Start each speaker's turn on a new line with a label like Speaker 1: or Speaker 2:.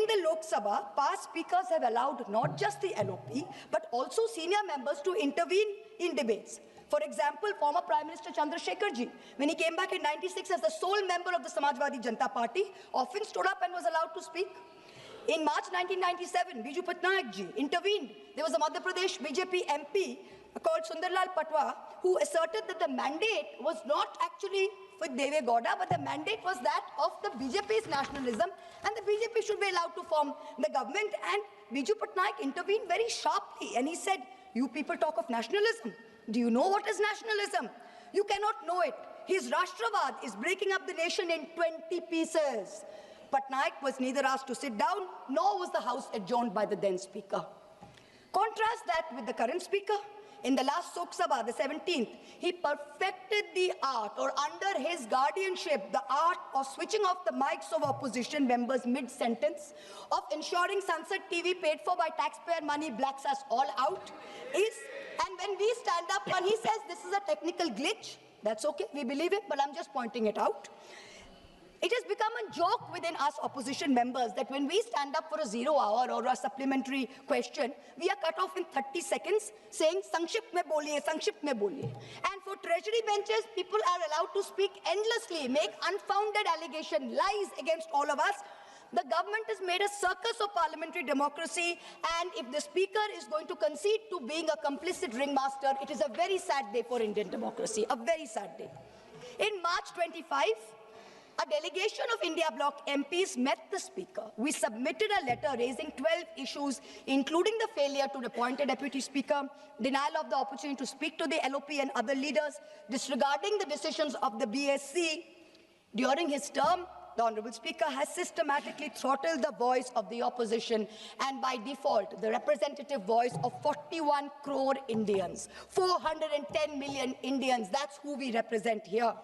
Speaker 1: in the Lok Sabha, past speakers have allowed not just the LOP, but also senior members to intervene in debates. For example, former Prime Minister Chandrasekhar Ji, when he came back in '96 as the sole member of the Samajwadi Janata Party, often stood up and was allowed to speak. In March 1997, Biju Patnaik Ji intervened. There was a Madhya Pradesh BJP MP called Sundarlal Patwa who asserted that the mandate was not actually with Deve Gowda, but the mandate was that of the BJP's nationalism, and the BJP should be allowed to form the government. And Biju Patnaik intervened very sharply, and he said, "You people talk of nationalism. Do you know what is nationalism? You cannot know it. His Rashtravad is breaking up the nation in 20 pieces." Patnaik was neither asked to sit down, nor was the House adjourned by the then Speaker. Contrast that with the current Speaker. In the last Lok Sabha, the 17th, he perfected the art, or under his guardianship, the art of switching off the mics of opposition members mid-sentence, of ensuring Sansad TV paid for by taxpayer money blacks us all out. And when we stand up and he says this is a technical glitch, that's okay, we believe it, but I'm just pointing it out. It has become a joke within us opposition members that when we stand up for a 0 hour or a supplementary question, we are cut off in 30 seconds saying, "Sankshipt mein boliye, sankshipt mein boliye." And for treasury benches, people are allowed to speak endlessly, make unfounded allegations, lies against all of us. The government has made a circus of parliamentary democracy, and if the Speaker is going to concede to being a complicit ringmaster, it is a very sad day for Indian democracy, a very sad day. In March 25, a delegation of India Bloc MPs met the Speaker. We submitted a letter raising 12 issues, including the failure to appoint a Deputy Speaker, denial of the opportunity to speak to the LOP and other leaders, disregarding the decisions of the BSC. During his term, the Honourable Speaker has systematically throttled the voice of the opposition and by default the representative voice of 41 crore Indians, 410 million Indians. That's who we represent here.